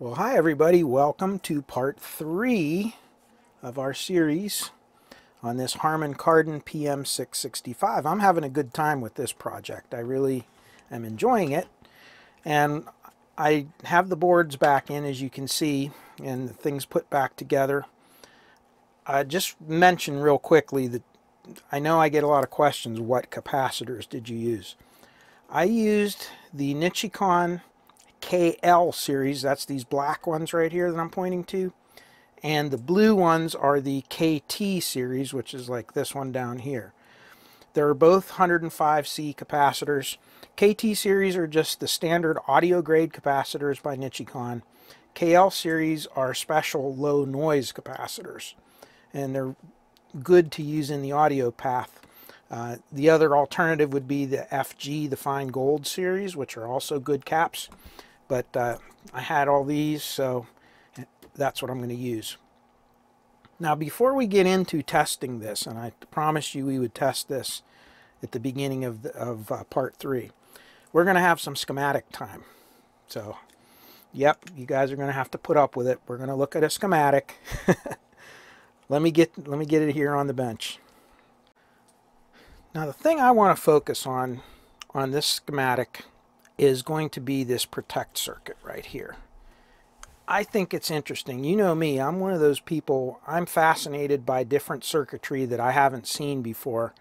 Well, hi everybody, welcome to part 3 of our series on this Harman Kardon PM665. I'm having a good time with this project. I really am enjoying it, and I have the boards back in, as you can see, and the things put back together. I just mention real quickly that I know I get a lot of questions. What capacitors did you use? I used the Nichicon KL series. That's these black ones right here that I'm pointing to, and the blue ones are the KT series, which is like this one down here. They're both 105C capacitors. KT series are just the standard audio grade capacitors by Nichicon. KL series are special low noise capacitors, and they're good to use in the audio path. The other alternative would be the FG, the fine gold series, which are also good caps. But I had all these, so that's what I'm going to use. Now, before we get into testing this, and I promised you we would test this at the beginning of part 3, we're going to have some schematic time. So, yep, you guys are going to have to put up with it. We're going to look at a schematic. Let me get it here on the bench. Now, the thing I want to focus on this schematic is going to be this protect circuit right here. I think it's interesting. You know me, I'm one of those people, I'm fascinated by different circuitry that I haven't seen before,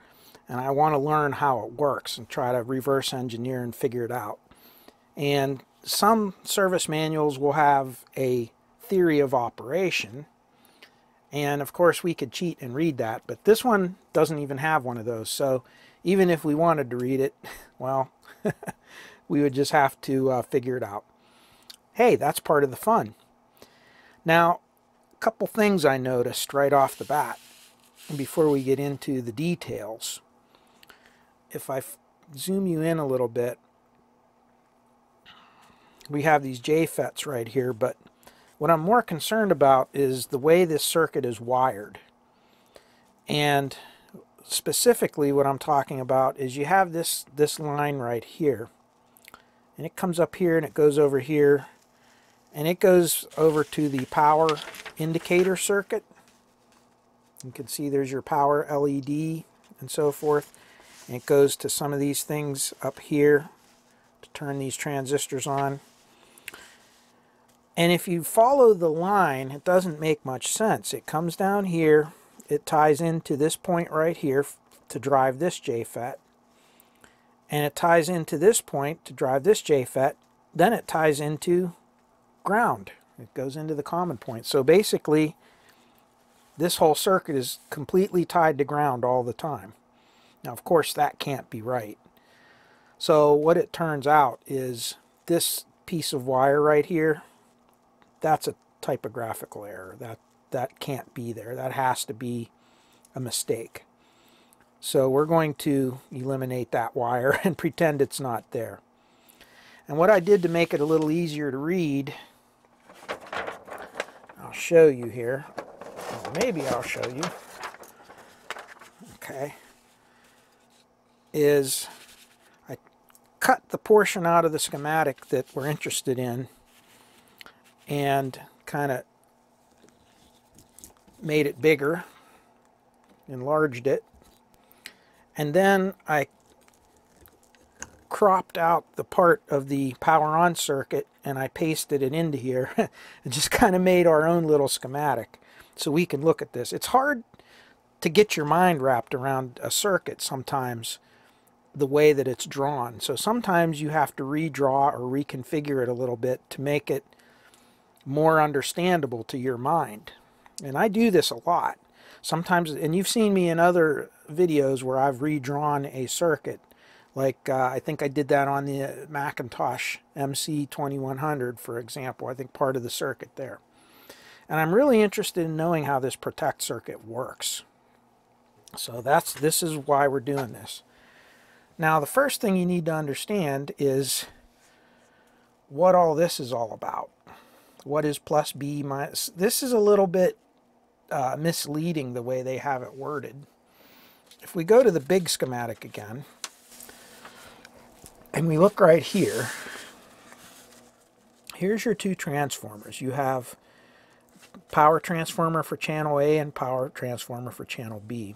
and I want to learn how it works and try to reverse engineer and figure it out. And some service manuals will have a theory of operation, and of course we could cheat and read that, but this one doesn't even have one of those. So even if we wanted to read it, well, we would just have to figure it out. Hey, that's part of the fun. Now, a couple things I noticed right off the bat before we get into the details. If I zoom you in a little bit, we have these JFETs right here, but what I'm more concerned about is the way this circuit is wired. And specifically what I'm talking about is you have this line right here, and it comes up here and it goes over here, and it goes over to the power indicator circuit. You can see there's your power LED and so forth, and it goes to some of these things up here to turn these transistors on. And if you follow the line, it doesn't make much sense. It comes down here, it ties into this point right here to drive this JFET, and it ties into this point to drive this JFET, then it ties into ground. It goes into the common point. So basically, this whole circuit is completely tied to ground all the time. Now, of course, that can't be right. So what it turns out is this piece of wire right here, that's a typographical error. That can't be there. That has to be a mistake. So we're going to eliminate that wire and pretend it's not there. And what I did to make it a little easier to read, I'll show you here. Or maybe I'll show you. Okay. Is I cut the portion out of the schematic that we're interested in and kind of made it bigger, enlarged it, and then I cropped out the part of the power on circuit and I pasted it into here and just kind of made our own little schematic so we can look at this. It's hard to get your mind wrapped around a circuit sometimes, the way that it's drawn. So sometimes you have to redraw or reconfigure it a little bit to make it more understandable to your mind. And I do this a lot. Sometimes, and you've seen me in other videos where I've redrawn a circuit. Like I think I did that on the Macintosh MC2100, for example. I think part of the circuit there. And I'm really interested in knowing how this protect circuit works. So this is why we're doing this. Now, the first thing you need to understand is what all this is all about. What is plus B minus? This is a little bit misleading the way they have it worded. If we go to the big schematic again, and we look right here, here's your two transformers. You have power transformer for channel A and power transformer for channel B.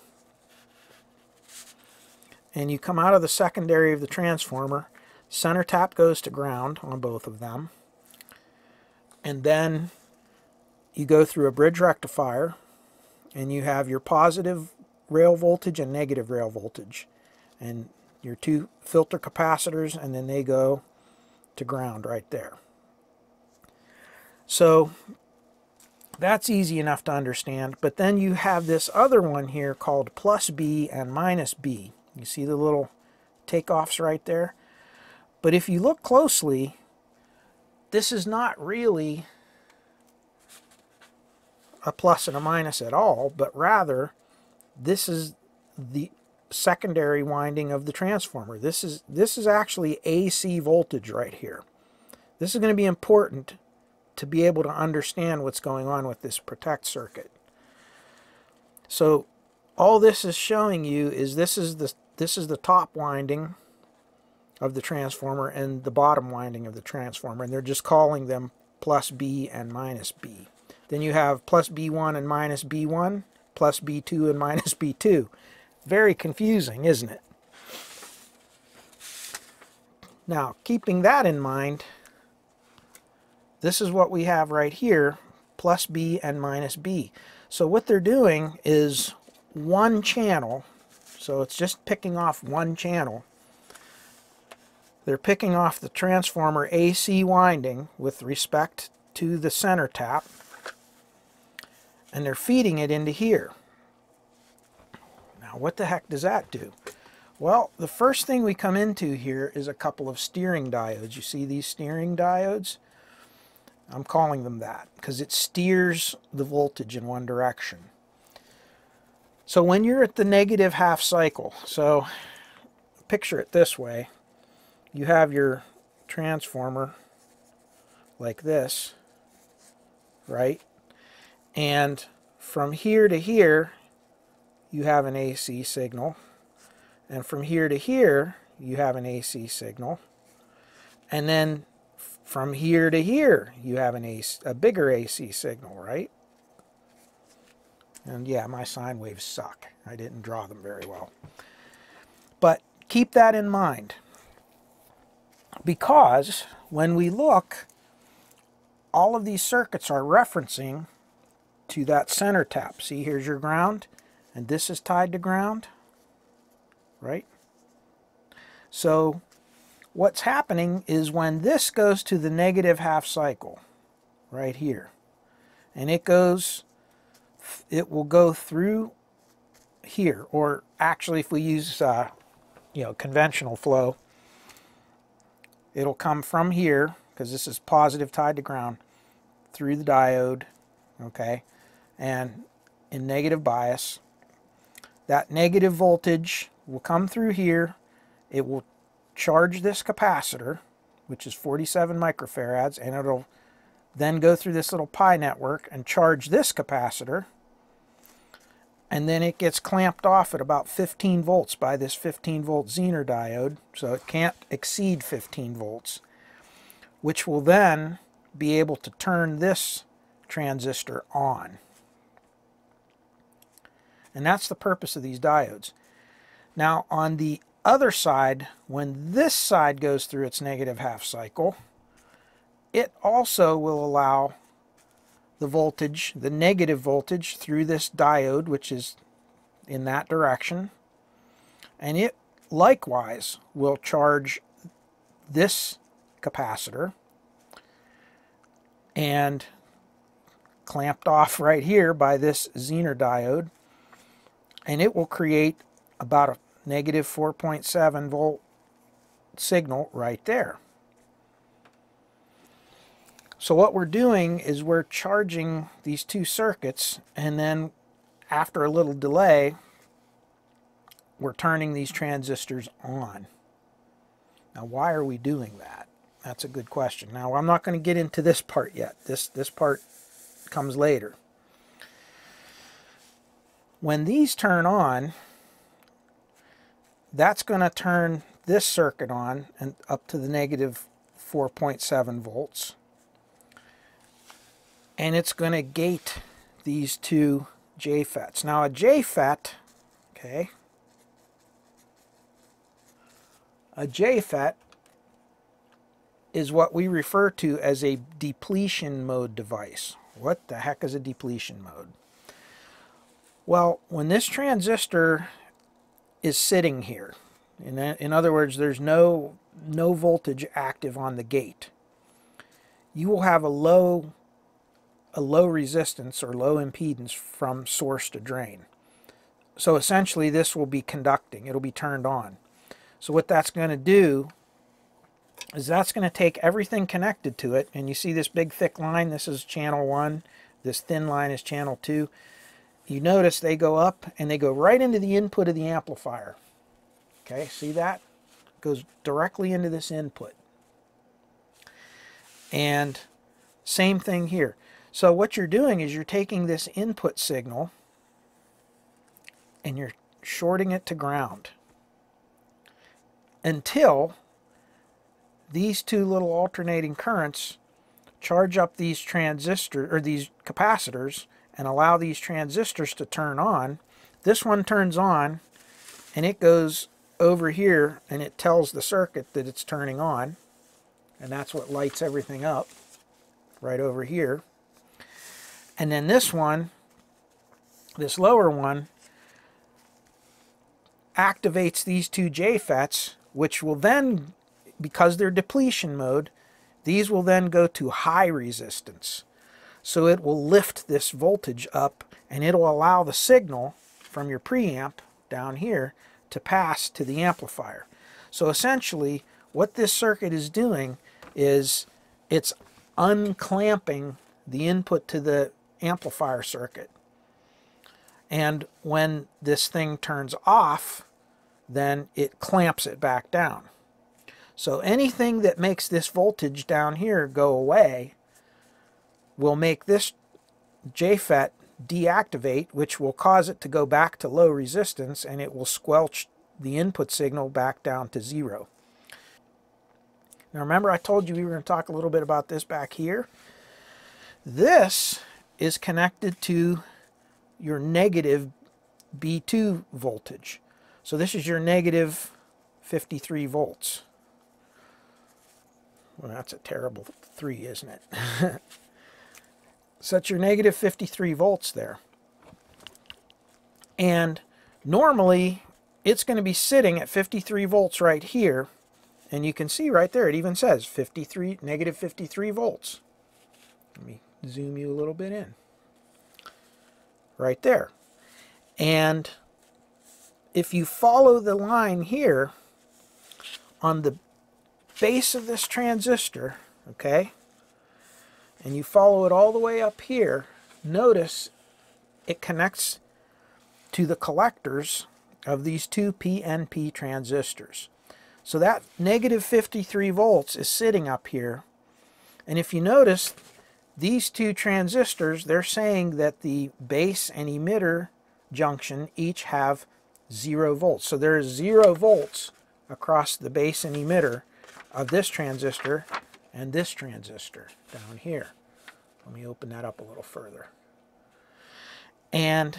And you come out of the secondary of the transformer, center tap goes to ground on both of them. And then you go through a bridge rectifier, and you have your positive rail voltage and negative rail voltage. And your two filter capacitors, and then they go to ground right there. So that's easy enough to understand. But then you have this other one here called plus B and minus B. You see the little takeoffs right there? But if you look closely, this is not really a plus and a minus at all, but rather this is the secondary winding of the transformer. This is actually AC voltage right here. This is going to be important to be able to understand what's going on with this protect circuit. So all this is showing you is this is the top winding of the transformer and the bottom winding of the transformer, and they're just calling them plus B and minus B. Then you have plus B1 and minus B1, plus B2 and minus B2. Very confusing, isn't it? Now, keeping that in mind, this is what we have right here, plus B and minus B. So what they're doing is one channel, so it's just picking off one channel. They're picking off the transformer AC winding with respect to the center tap, and they're feeding it into here. Now, what the heck does that do? Well, the first thing we come into here is a couple of steering diodes. You see these steering diodes? I'm calling them that because it steers the voltage in one direction. So when you're at the negative half cycle, so picture it this way. You have your transformer like this, right? And from here to here, you have an AC signal. And from here to here, you have an AC signal. And then from here to here, you have a bigger AC signal, right? And yeah, my sine waves suck. I didn't draw them very well. But keep that in mind. Because when we look, all of these circuits are referencing to that center tap. See, here's your ground, and this is tied to ground, right? So what's happening is when this goes to the negative half cycle, right here, and it will go through here, or actually if we use conventional flow, it'll come from here, because this is positive tied to ground, through the diode, okay, and in negative bias. That negative voltage will come through here. It will charge this capacitor, which is 47 microfarads, and it'll then go through this little pi network and charge this capacitor, and then it gets clamped off at about 15 volts by this 15 volt Zener diode, so it can't exceed 15 volts, which will then be able to turn this transistor on. And that's the purpose of these diodes. Now on the other side, when this side goes through its negative half cycle, it also will allow the voltage, the negative voltage, through this diode, which is in that direction, and it likewise will charge this capacitor, and clamped off right here by this Zener diode, and it will create about a negative 4.7 volt signal right there. So what we're doing is we're charging these two circuits, and then after a little delay, we're turning these transistors on. Now, why are we doing that? That's a good question. Now, I'm not going to get into this part yet. This part comes later. When these turn on, that's going to turn this circuit on and up to the negative 4.7 volts. and it's going to gate these two JFETs. Now a JFET, okay, a JFET is what we refer to as a depletion mode device. What the heck is a depletion mode? Well, when this transistor is sitting here, in other words, there's no voltage active on the gate, you will have a low resistance or low impedance from source to drain. So essentially this will be conducting, it'll be turned on. So what that's going to do is that's going to take everything connected to it, and you see this big thick line, this is channel 1, this thin line is channel 2. You notice they go up and they go right into the input of the amplifier. Okay, see that? It goes directly into this input. And same thing here. So what you're doing is you're taking this input signal and you're shorting it to ground until these two little alternating currents charge up these transistors or these capacitors and allow these transistors to turn on. This one turns on and it goes over here and it tells the circuit that it's turning on, and that's what lights everything up right over here. And then this one, this lower one, activates these two JFETs, which will then, because they're depletion mode, these will then go to high resistance. So it will lift this voltage up and it'll allow the signal from your preamp down here to pass to the amplifier. So essentially what this circuit is doing is it's unclamping the input to the amplifier circuit. And when this thing turns off, then it clamps it back down. So anything that makes this voltage down here go away will make this JFET deactivate, which will cause it to go back to low resistance, and it will squelch the input signal back down to 0. Now remember I told you we were going to talk a little bit about this back here. This is connected to your negative B2 voltage. So this is your negative 53 volts. Well, that's a terrible 3, isn't it? So that's your negative 53 volts there. And normally it's going to be sitting at 53 volts right here. And you can see right there, it even says negative 53 volts. Let me zoom you a little bit in. Right there. And if you follow the line here on the base of this transistor, okay, and you follow it all the way up here, notice it connects to the collectors of these two PNP transistors. So that negative 53 volts is sitting up here. And if you notice, these two transistors, they're saying that the base and emitter junction each have 0 volts. So there is 0 volts across the base and emitter of this transistor and this transistor down here. Let me open that up a little further. And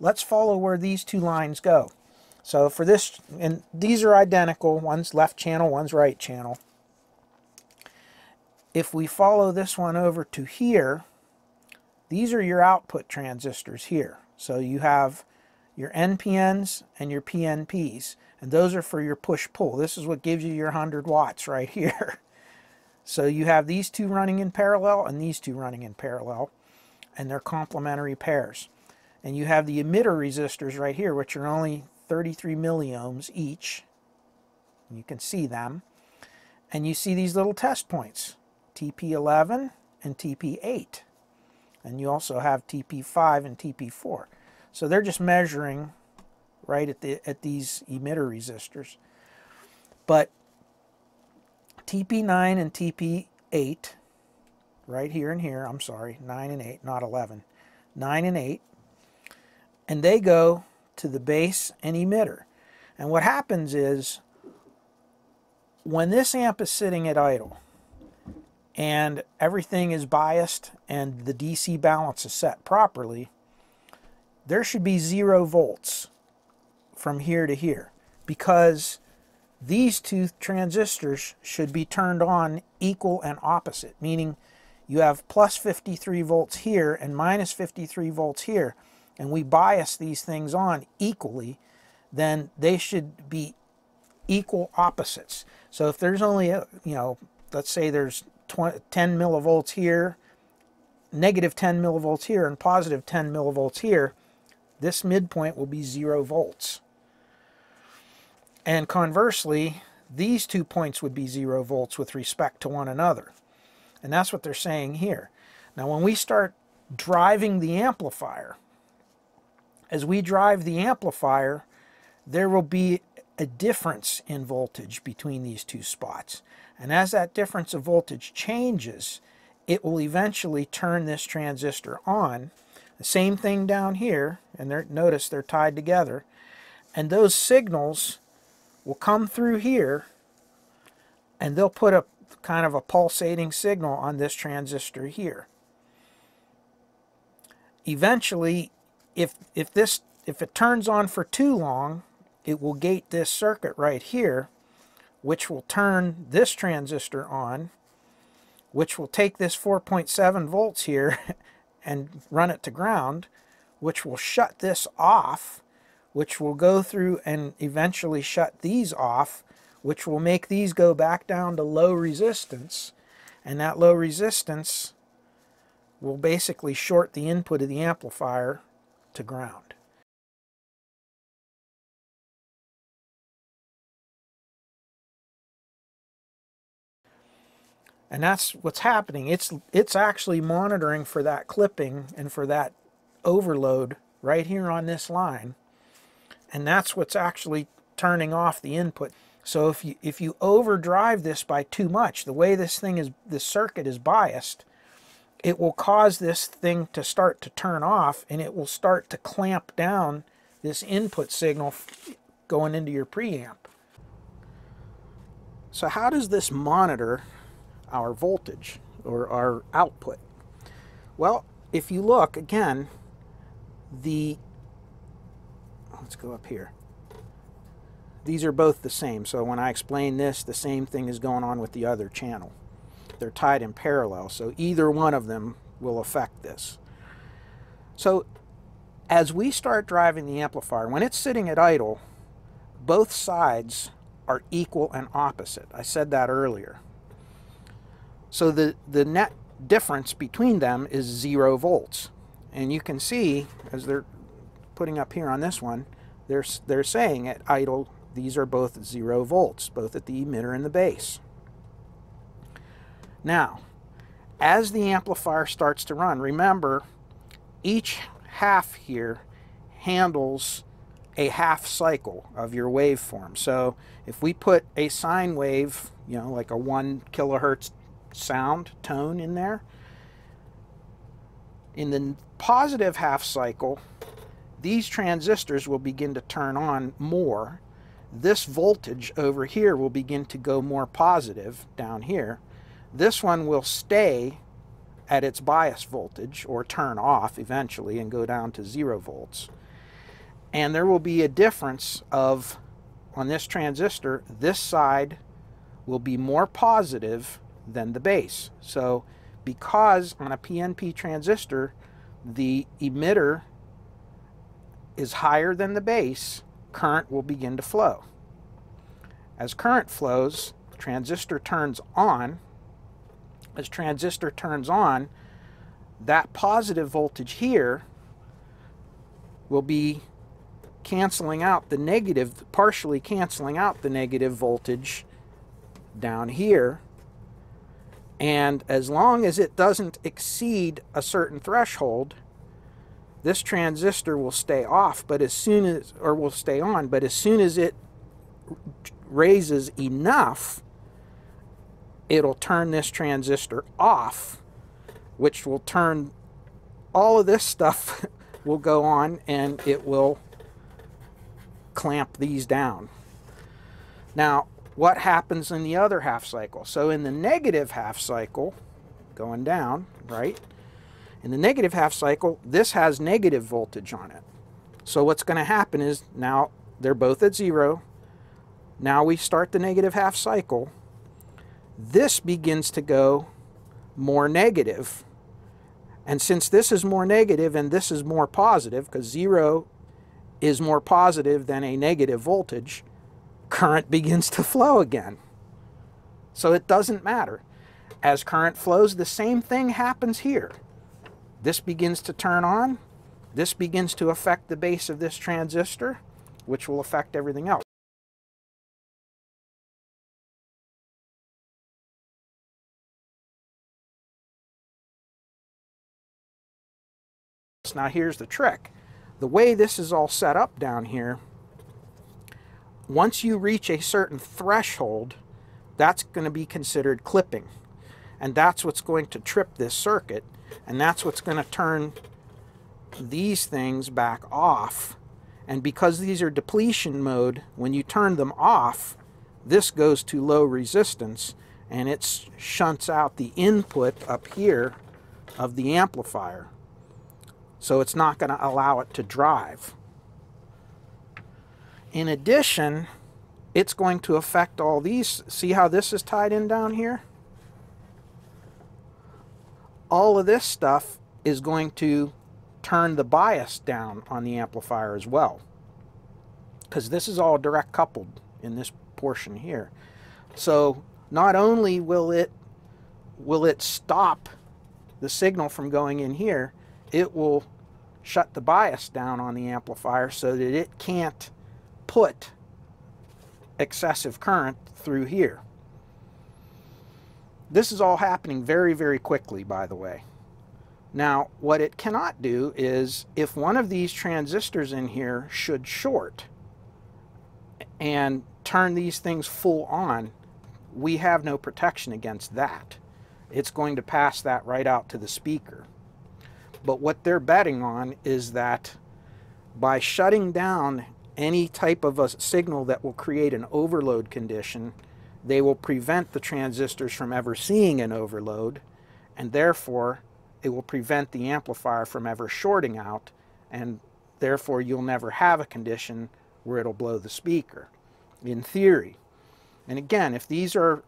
let's follow where these two lines go. So for this, and these are identical, one's left channel, one's right channel. If we follow this one over to here, these are your output transistors here. So you have your NPNs and your PNPs, and those are for your push-pull. This is what gives you your 100 watts right here. So you have these two running in parallel and these two running in parallel, and they're complementary pairs. And you have the emitter resistors right here, which are only 33 milliohms each. You can see them. And you see these little test points, TP11 and TP8. And you also have TP5 and TP4. So they're just measuring right at these emitter resistors. But TP9 and TP8, right here and here, I'm sorry, 9 and 8, not 11, 9 and 8, and they go to the base and emitter. And what happens is, when this amp is sitting at idle, and everything is biased and the DC balance is set properly, there should be 0 volts from here to here, because these two transistors should be turned on equal and opposite, meaning you have plus 53 volts here and minus 53 volts here, and we bias these things on equally, then they should be equal opposites. So if there's only, let's say there's 10 millivolts here, negative 10 millivolts here, and positive 10 millivolts here, this midpoint will be 0 volts. And conversely, these 2 points would be 0 volts with respect to one another. And that's what they're saying here. Now when we start driving the amplifier, as we drive the amplifier, there will be a difference in voltage between these two spots. And as that difference of voltage changes, it will eventually turn this transistor on. The same thing down here, and notice they're tied together. And those signals will come through here, and they'll put a kind of a pulsating signal on this transistor here. Eventually, if it turns on for too long, it will gate this circuit right here, which will turn this transistor on, which will take this 4.7 volts here and run it to ground, which will shut this off, which will go through and eventually shut these off, which will make these go back down to low resistance, and that low resistance will basically short the input of the amplifier to ground. And that's what's happening. It's actually monitoring for that clipping and for that overload right here on this line. And that's what's actually turning off the input. So if you overdrive this by too much, the way this circuit is biased, it will cause this thing to start to turn off, and it will start to clamp down this input signal going into your preamp. So how does this monitor our voltage or our output? Well, if you look again, let's go up here. These are both the same, so when I explain this, the same thing is going on with the other channel. They're tied in parallel, so either one of them will affect this. So as we start driving the amplifier, when it's sitting at idle, both sides are equal and opposite. I said that earlier. So the net difference between them is 0 volts. And you can see, as they're putting up here on this one, they're saying at idle, these are both 0 volts, both at the emitter and the base. Now, as the amplifier starts to run, remember, each half here handles a half cycle of your waveform. So if we put a sine wave, like a 1 kilohertz sound tone in there, in the positive half cycle, these transistors will begin to turn on more. This voltage over here will begin to go more positive down here. This one will stay at its bias voltage or turn off eventually and go down to 0 volts. And there will be a difference of, on this transistor, this side will be more positive than the base. So because on a PNP transistor, the emitter is higher than the base, current will begin to flow. As current flows, transistor turns on. As transistor turns on, that positive voltage here will be canceling out the negative, partially canceling out the negative voltage down here. And as long as it doesn't exceed a certain threshold, this transistor will stay off, but as soon as, or will stay on, but as soon as it raises enough, it'll turn this transistor off, which will turn all of this stuff will go on, and it will clamp these down. Now, what happens in the other half cycle. So in the negative half cycle, going down, right? In the negative half cycle, this has negative voltage on it. So what's going to happen is now they're both at 0. Now we start the negative half cycle. This begins to go more negative. And since this is more negative and this is more positive, because 0 is more positive than a negative voltage, current begins to flow again. So it doesn't matter. As current flows, the same thing happens here. This begins to turn on. This begins to affect the base of this transistor, which will affect everything else. Now here's the trick. The way this is all set up down here, once you reach a certain threshold, that's going to be considered clipping. And that's what's going to trip this circuit. And that's what's going to turn these things back off. And because these are depletion mode, when you turn them off, this goes to low resistance and it shunts out the input up here of the amplifier. So it's not going to allow it to drive. In addition, it's going to affect all these. See how this is tied in down here? All of this stuff is going to turn the bias down on the amplifier as well, because this is all direct coupled in this portion here. So not only will it stop the signal from going in here, it will shut the bias down on the amplifier so that it can't put excessive current through here. This is all happening very, very quickly, by the way. Now, what it cannot do is, if one of these transistors in here should short and turn these things full on, we have no protection against that. It's going to pass that right out to the speaker. But what they're betting on is that by shutting down any type of a signal that will create an overload condition, they will prevent the transistors from ever seeing an overload, and therefore it will prevent the amplifier from ever shorting out, and therefore you'll never have a condition where it'll blow the speaker, in theory. And again, if these are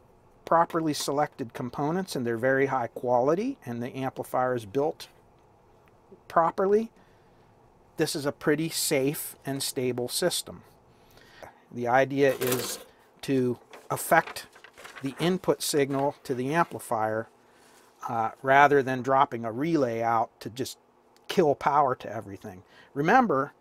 properly selected components and they're very high quality and the amplifier is built properly, this is a pretty safe and stable system. The idea is to affect the input signal to the amplifier rather than dropping a relay out to just kill power to everything. Remember,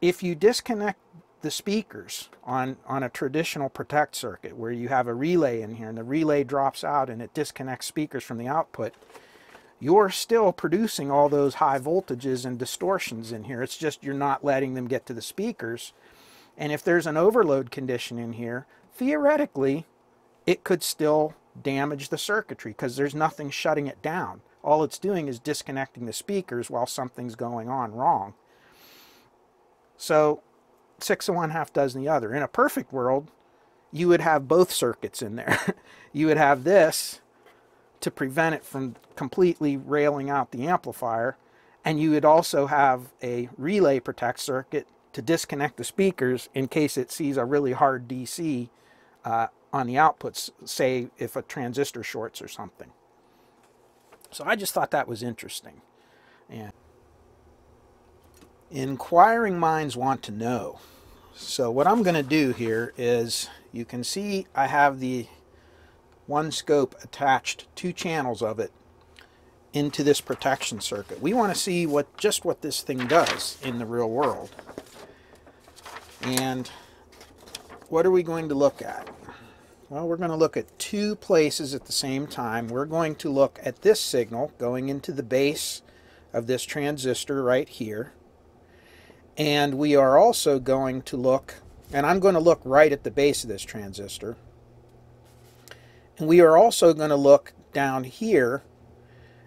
if you disconnect the speakers on a traditional protect circuit where you have a relay in here and the relay drops out and it disconnects speakers from the output, you're still producing all those high voltages and distortions in here. It's just you're not letting them get to the speakers. And if there's an overload condition in here, theoretically, it could still damage the circuitry because there's nothing shutting it down. All it's doing is disconnecting the speakers while something's going on wrong. So 6 of one, half dozen the other. In a perfect world, you would have both circuits in there. You would have this to prevent it from completely railing out the amplifier, and you would also have a relay protect circuit to disconnect the speakers in case it sees a really hard DC on the outputs, say if a transistor shorts or something. So I just thought that was interesting. And inquiring minds want to know. So what I'm going to do here is, you can see I have the one scope attached, 2 channels of it into this protection circuit. We want to see just what this thing does in the real world. And what are we going to look at? Well, we're going to look at 2 places at the same time. We're going to look at this signal going into the base of this transistor right here. And we are also going to look, and I'm going to look right at the base of this transistor. And we are also going to look down here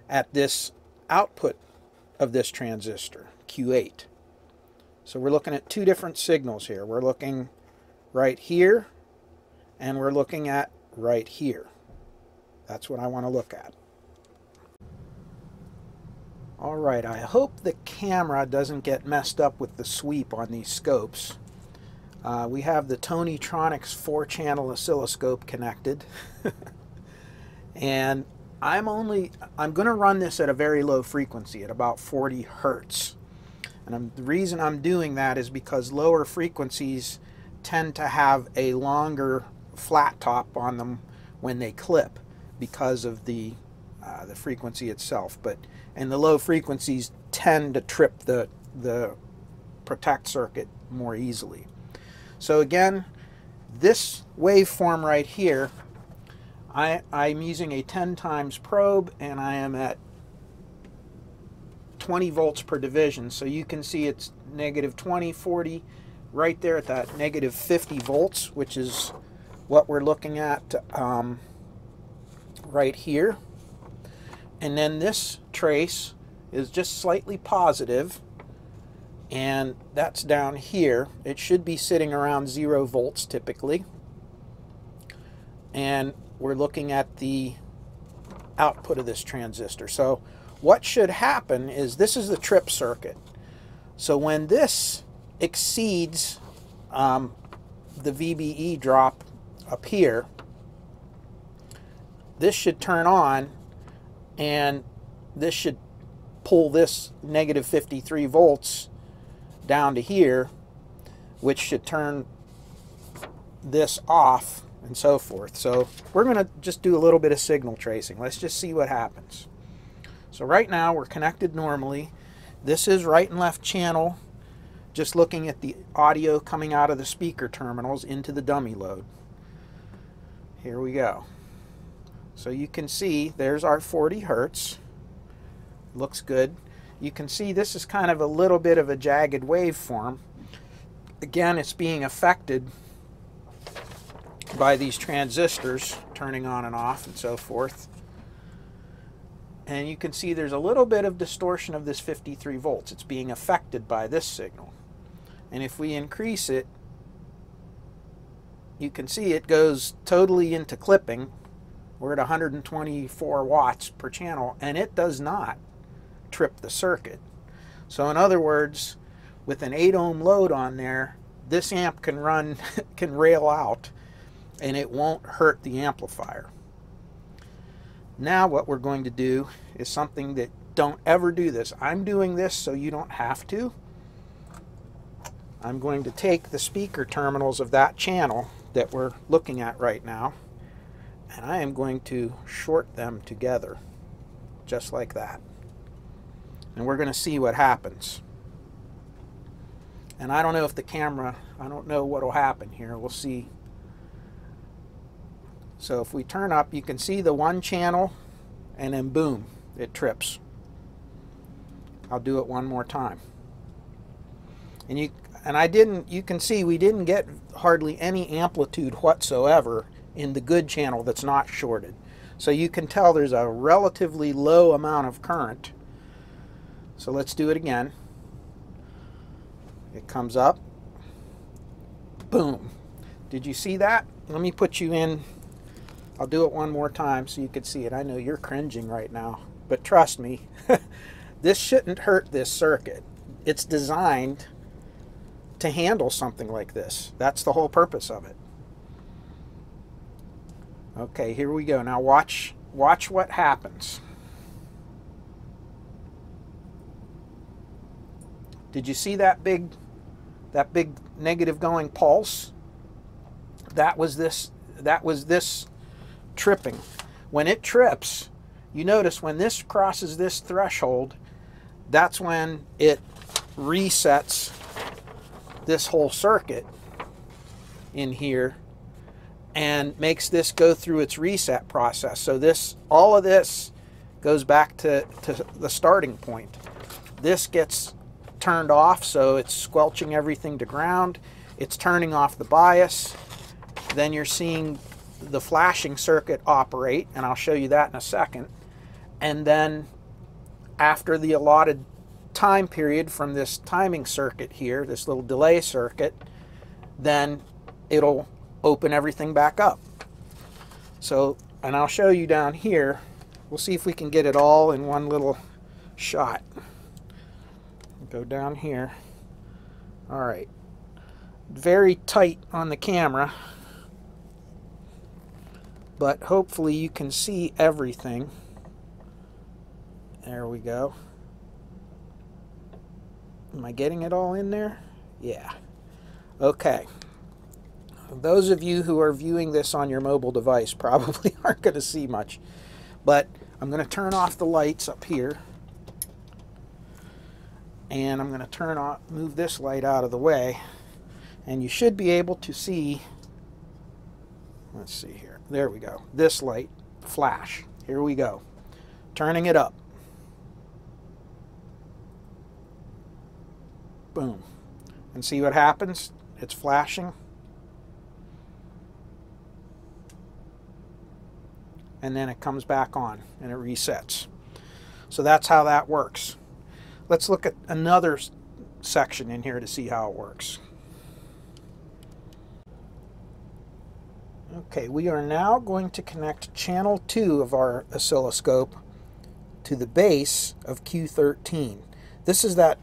at this output of this transistor, Q8. So we're looking at 2 different signals here. We're looking right here and we're looking at right here. That's what I want to look at. All right, I hope the camera doesn't get messed up with the sweep on these scopes. We have the Tonytronics 4-channel oscilloscope connected. And I'm going to run this at a very low frequency, at about 40 hertz. And the reason I'm doing that is because lower frequencies tend to have a longer flat top on them when they clip because of the frequency itself. And the low frequencies tend to trip the protect circuit more easily. So again, this waveform right here, I'm using a 10 times probe, and I am at 20 volts per division. So you can see it's negative 20, 40, right there at that negative 50 volts, which is what we're looking at right here. And then this trace is just slightly positive, and that's down here. It should be sitting around 0 volts typically. And we're looking at the output of this transistor. So what should happen is, this is the trip circuit. So when this exceeds the VBE drop up here, this should turn on, and this should pull this negative 53 volts down to here, which should turn this off, and so forth. So we're going to just do a little bit of signal tracing. Let's just see what happens. So right now we're connected normally. This is right and left channel, just looking at the audio coming out of the speaker terminals into the dummy load. Here we go. So you can see there's our 40 hertz. Looks good. You can see this is kind of a little bit of a jagged waveform. Again, it's being affected by these transistors turning on and off and so forth. And you can see there's a little bit of distortion of this 53 volts. It's being affected by this signal. And if we increase it, you can see it goes totally into clipping. We're at 124 watts per channel, and it does not trip the circuit. So in other words, with an 8 ohm load on there, this amp can run, can rail out, and it won't hurt the amplifier. Now what we're going to do is something that, don't ever do this. I'm doing this so you don't have to. I'm going to take the speaker terminals of that channel that we're looking at right now, and I am going to short them together, just like that. And we're going to see what happens. And I don't know if the camera, I don't know what will happen here. We'll see. So if we turn up, you can see the one channel, and then boom, it trips. I'll do it one more time. And you can see we didn't get hardly any amplitude whatsoever in the good channel that's not shorted. So you can tell there's a relatively low amount of current. So let's do it again. It comes up. Boom. Did you see that? Let me put you in. I'll do it one more time so you can see it. I know you're cringing right now, but trust me, this shouldn't hurt this circuit. It's designed to handle something like this. That's the whole purpose of it. Okay, here we go. Now watch what happens. Did you see that big negative going pulse? That was this tripping. When it trips, you notice when this crosses this threshold, that's when it resets this whole circuit in here and makes this go through its reset process. So all of this goes back to the starting point. This gets turned off, so it's squelching everything to ground. It's turning off the bias. Then you're seeing the flashing circuit operate, and I'll show you that in a second. And then after the allotted time period from this timing circuit here, this little delay circuit, then it'll open everything back up. So, and I'll show you down here. We'll see if we can get it all in one little shot. Go down here. All right. Very tight on the camera, but hopefully you can see everything. There we go. Am I getting it all in there? Yeah. Okay. Those of you who are viewing this on your mobile device probably aren't going to see much, but I'm going to turn off the lights up here, and I'm going to move this light out of the way, and you should be able to see, let's see here, there we go, this light flash. Here we go, turning it up. Boom. And see what happens? It's flashing. And then it comes back on and it resets. So that's how that works. Let's look at another section in here to see how it works. Okay, we are now going to connect channel 2 of our oscilloscope to the base of Q13. This is that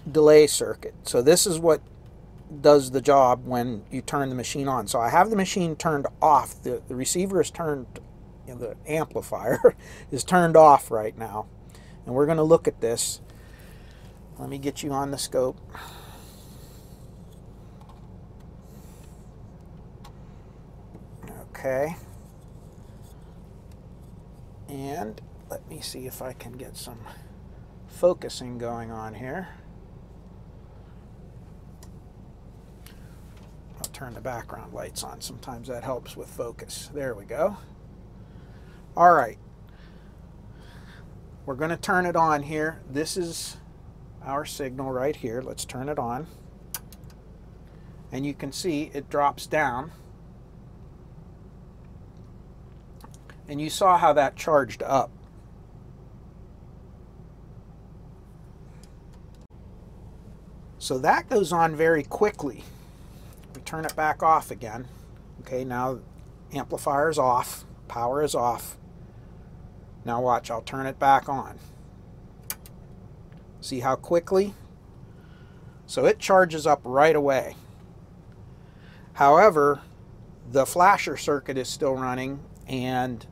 delay circuit. So this is what does the job when you turn the machine on. So I have the machine turned off. The receiver is turned, the amplifier is turned off right now. And we're going to look at this. Let me get you on the scope. Okay. And let me see if I can get some focusing going on here. I'll turn the background lights on. Sometimes that helps with focus. There we go. All right. We're going to turn it on here. This is our signal right here. Let's turn it on. And you can see it drops down. And you saw how that charged up. So that goes on very quickly. We turn it back off again. Okay, now amplifier is off, power is off. Now watch, I'll turn it back on. See how quickly? So it charges up right away. However, the flasher circuit is still running and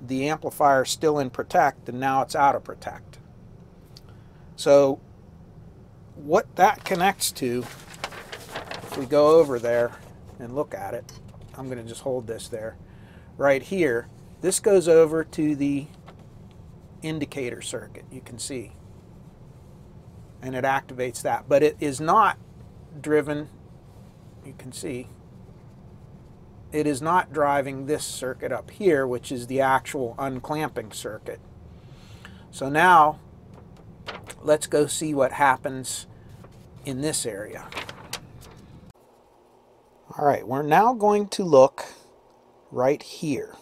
the amplifier is still in protect, and now it's out of protect. So what that connects to, if we go over there and look at it, I'm going to just hold this there. Right here, this goes over to the indicator circuit, you can see. And it activates that. But it is not driven, you can see, it is not driving this circuit up here, which is the actual unclamping circuit. So now, let's go see what happens in this area. All right, we're now going to look right here,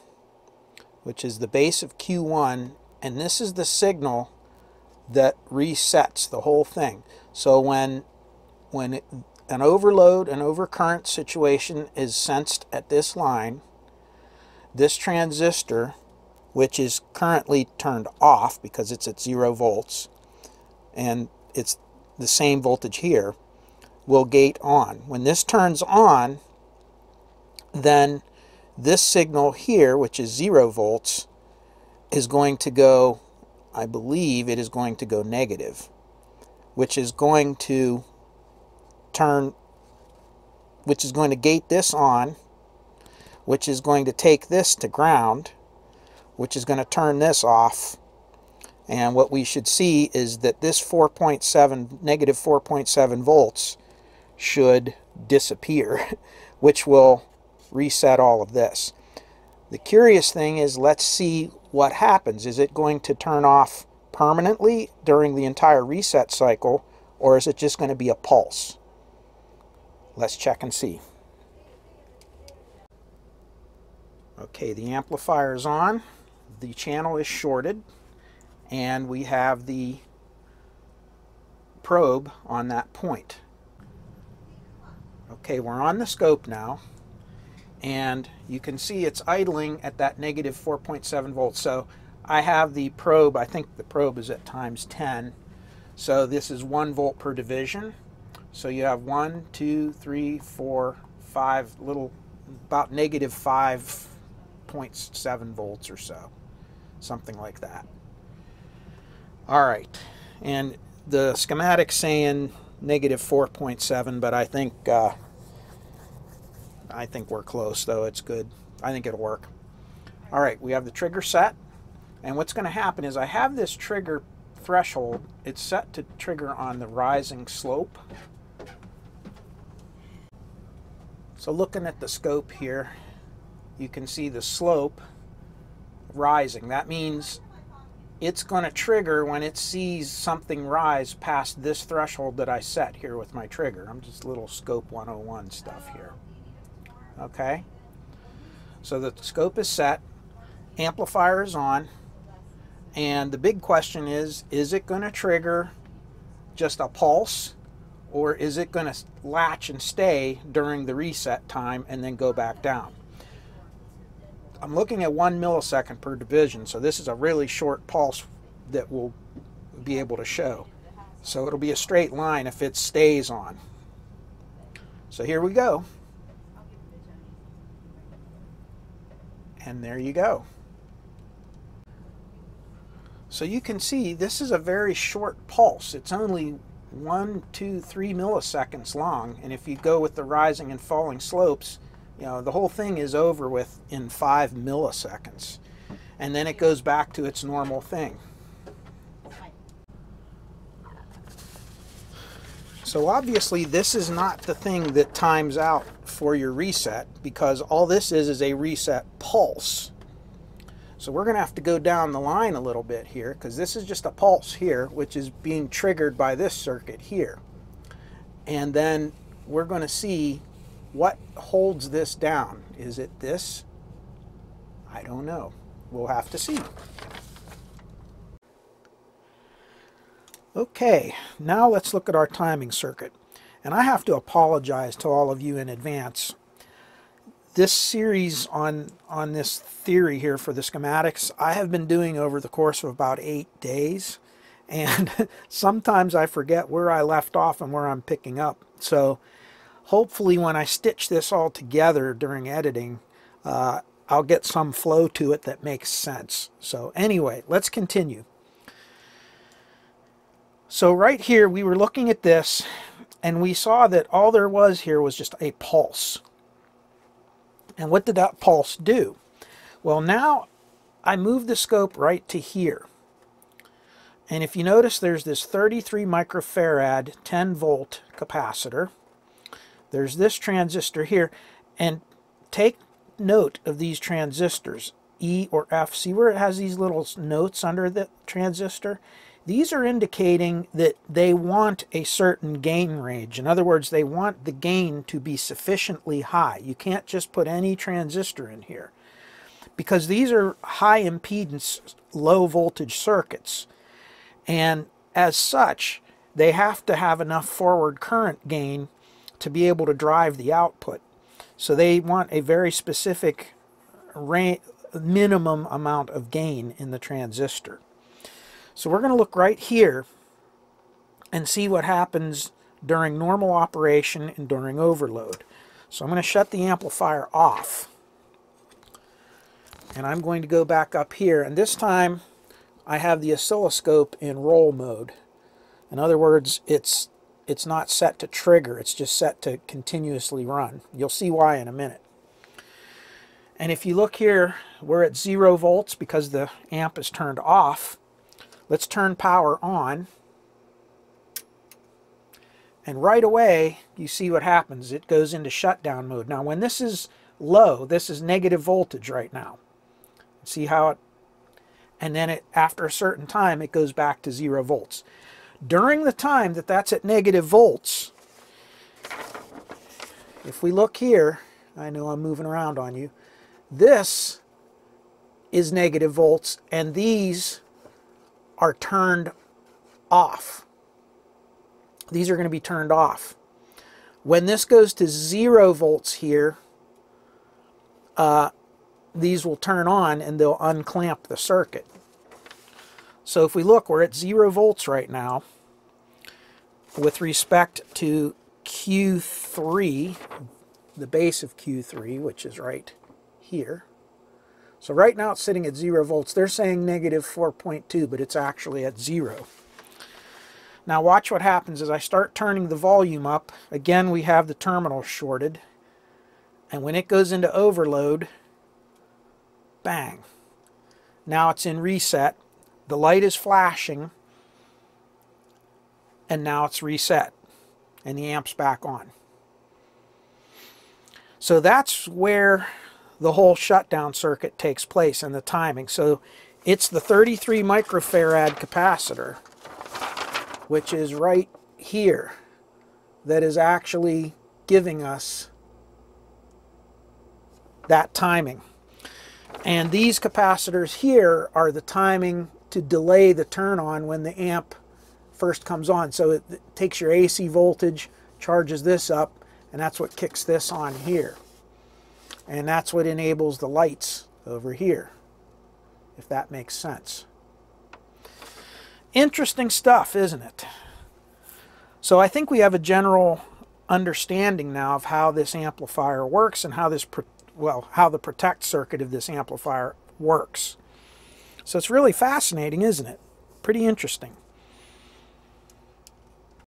which is the base of Q1, and this is the signal that resets the whole thing. So when an overload, an overcurrent situation is sensed at this line, this transistor, which is currently turned off because it's at 0 volts, and it's the same voltage here, will gate on. When this turns on, then this signal here, which is 0 volts, is going to go, I believe it is going to go negative, which is going to gate this on, which is going to take this to ground, which is going to turn this off. And what we should see is that this negative 4.7 volts should disappear, which will reset all of this. The curious thing is, let's see what happens. Is it going to turn off permanently during the entire reset cycle, or is it just going to be a pulse? Let's check and see. Okay, the amplifier is on, the channel is shorted, and we have the probe on that point. Okay, we're on the scope now, and you can see it's idling at that negative 4.7 volts. So I have the probe, I think the probe is at times 10. So this is 1 volt per division. So you have 1, 2, 3, 4, 5, little, about negative 5.7 volts or so. Something like that. All right, and the schematic's saying negative 4.7, but I think we're close, though. It's good. I think it'll work. All right, we have the trigger set, and what's going to happen is I have this trigger threshold. It's set to trigger on the rising slope. So looking at the scope here, you can see the slope rising. That means it's going to trigger when it sees something rise past this threshold that I set here with my trigger. I'm just little scope 101 stuff here. Okay, so the scope is set, amplifier is on, and the big question is it going to trigger just a pulse, or is it going to latch and stay during the reset time and then go back down? I'm looking at 1 millisecond per division, so this is a really short pulse that we'll be able to show. So it'll be a straight line if it stays on. So here we go. And there you go. So you can see this is a very short pulse. It's only 1, 2, 3 milliseconds long, and if you go with the rising and falling slopes, you know, the whole thing is over with in 5 milliseconds, and then it goes back to its normal thing. So obviously this is not the thing that times out for your reset, because all this is a reset pulse. So we're going to have to go down the line a little bit here, because this is just a pulse here, which is being triggered by this circuit here. And then we're going to see what holds this down. Is it this? I don't know. We'll have to see. Okay, now let's look at our timing circuit. And I have to apologize to all of you in advance. This series on this theory here for the schematics, I have been doing over the course of about 8 days. And sometimes I forget where I left off and where I'm picking up. So hopefully when I stitch this all together during editing, I'll get some flow to it that makes sense. So anyway, let's continue. So right here, we were looking at this, and we saw that all there was here was just a pulse. And what did that pulse do? Well, now I moved the scope right to here. And if you notice, there's this 33 microfarad 10 volt capacitor. There's this transistor here. And take note of these transistors, E or F. See where it has these little notes under the transistor? These are indicating that they want a certain gain range. In other words, they want the gain to be sufficiently high. You can't just put any transistor in here, because these are high impedance, low voltage circuits. And as such, they have to have enough forward current gain to be able to drive the output. So they want a very specific minimum amount of gain in the transistor. So we're going to look right here and see what happens during normal operation and during overload. So I'm going to shut the amplifier off. And I'm going to go back up here, and this time I have the oscilloscope in roll mode. In other words, it's not set to trigger, it's just set to continuously run. You'll see why in a minute. And if you look here, we're at 0 volts because the amp is turned off. Let's turn power on. And right away, you see what happens. It goes into shutdown mode. Now, when this is low, this is negative voltage right now. See how it, and then after a certain time, it goes back to 0 volts. During the time that that's at negative volts, if we look here, I know I'm moving around on you, this is negative volts, and these are turned off. These are going to be turned off. When this goes to 0 volts here, these will turn on and they'll unclamp the circuit. So if we look, we're at 0 volts right now with respect to Q3, the base of Q3, which is right here. So right now it's sitting at 0 volts. They're saying negative 4.2, but it's actually at 0. Now watch what happens as I start turning the volume up. Again, we have the terminal shorted. And when it goes into overload, bang. Now it's in reset. The light is flashing. And now it's reset. And the amp's back on. So that's where the whole shutdown circuit takes place and the timing. So it's the 33 microfarad capacitor, which is right here, that is actually giving us that timing. And these capacitors here are the timing to delay the turn on when the amp first comes on. So it takes your AC voltage, charges this up, and that's what kicks this on here. And that's what enables the lights over here, if that makes sense. Interesting stuff, isn't it? So I think we have a general understanding now of how this amplifier works and how this, how the protect circuit of this amplifier works. So it's really fascinating, isn't it? Pretty interesting.